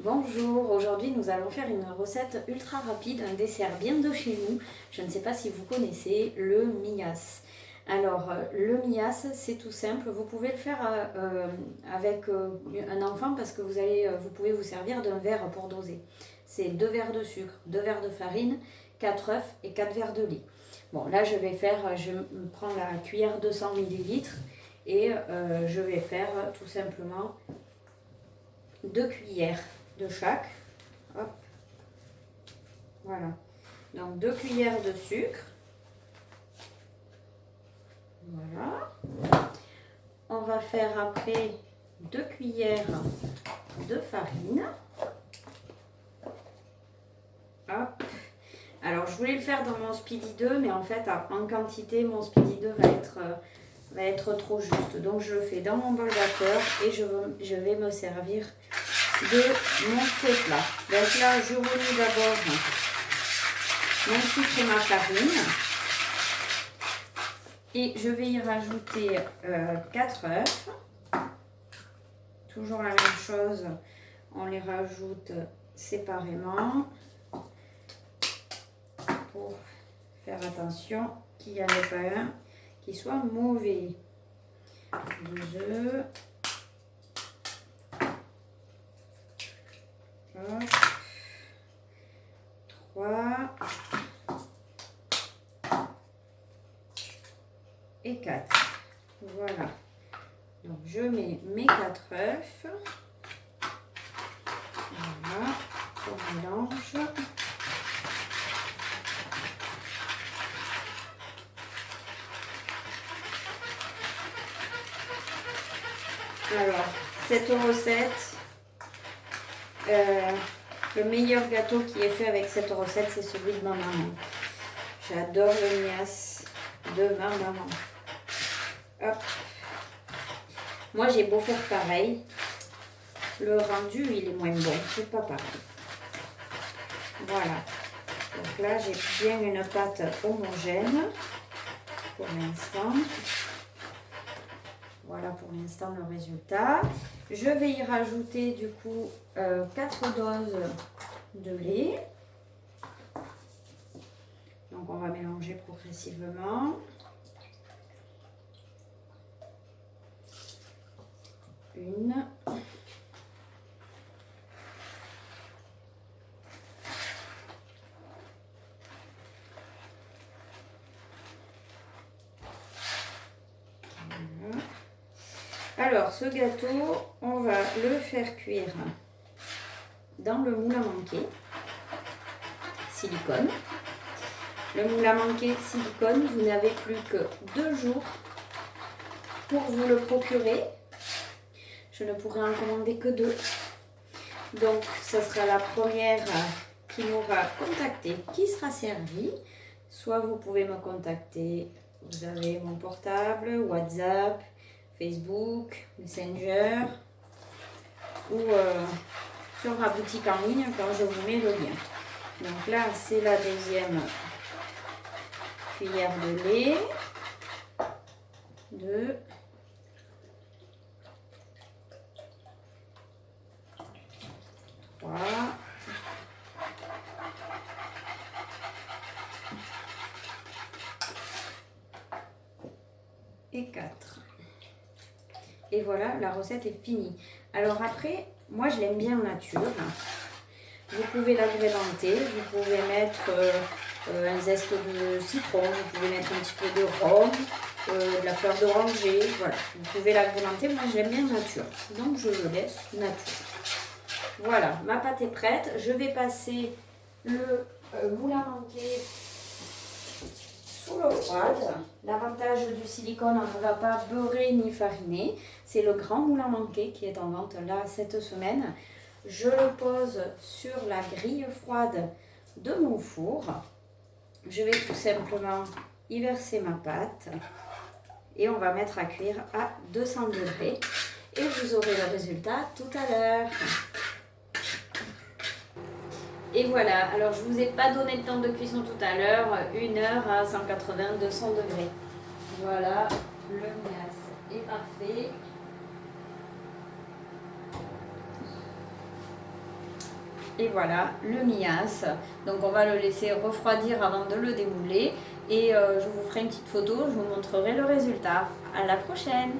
Bonjour, aujourd'hui nous allons faire une recette ultra rapide, un dessert bien de chez nous. Je ne sais pas si vous connaissez le mias. Alors le mias c'est tout simple, vous pouvez le faire avec un enfant parce que vous pouvez vous servir d'un verre pour doser. C'est 2 verres de sucre, 2 verres de farine, 4 œufs et 4 verres de lait. Bon là je prends la cuillère 200 ml et je vais faire tout simplement 2 cuillères de chaque. Hop. Voilà. Donc 2 cuillères de sucre. Voilà. On va faire après 2 cuillères de farine. Hop. Alors je voulais le faire dans mon Speedy 2, mais en fait en quantité mon Speedy 2 va être trop juste. Donc je le fais dans mon bol vapeur et je vais me servir de mon feu plat. Donc là, je remue d'abord mon sucre et ma farine. Et je vais y rajouter 4 œufs. Toujours la même chose, on les rajoute séparément pour faire attention qu'il n'y en ait pas un qui soit mauvais. 2 œufs. Hop. 3 et 4. Voilà. Donc je mets mes 4 œufs. Voilà. On mélange. Alors, cette recette, le meilleur gâteau qui est fait avec cette recette, c'est celui de ma maman. J'adore le mias de ma maman. Hop. Moi, j'ai beau faire pareil, le rendu, il est moins bon. C'est pas pareil. Voilà. Donc là, j'ai bien une pâte homogène pour l'instant. Voilà pour l'instant le résultat. Je vais y rajouter du coup 4 doses de lait. Donc on va mélanger progressivement. Une. Voilà. Alors, ce gâteau, on va le faire cuire dans le moule à manquer silicone. Le moule à manquer silicone, vous n'avez plus que 2 jours pour vous le procurer. Je ne pourrai en commander que 2. Donc, ce sera la première qui m'aura contacté qui sera servie. Soit vous pouvez me contacter, vous avez mon portable, WhatsApp, Facebook, Messenger ou sur ma boutique en ligne quand je vous mets le lien. Donc là, c'est la deuxième cuillère de lait. 2. 3. Et 4. Et voilà, la recette est finie. Alors après, moi je l'aime bien nature. Vous pouvez l'agrémenter, vous pouvez mettre un zeste de citron, vous pouvez mettre un petit peu de rhum, de la fleur d'oranger, voilà. Vous pouvez l'agrémenter, moi je l'aime bien nature. Donc je le laisse nature. Voilà, ma pâte est prête. Je vais passer le moule à manquer sous l'eau froide. L'avantage du silicone, on ne va pas beurrer ni fariner. C'est le grand moule à manquer qui est en vente là cette semaine. Je le pose sur la grille froide de mon four. Je vais tout simplement y verser ma pâte et on va mettre à cuire à 200 degrés. Et vous aurez le résultat tout à l'heure. Et voilà, alors je ne vous ai pas donné le temps de cuisson tout à l'heure, 1 heure à 180-200 degrés. Voilà, le mias est parfait. Et voilà, le mias. Donc on va le laisser refroidir avant de le démouler. Et je vous ferai une petite photo, je vous montrerai le résultat. À la prochaine!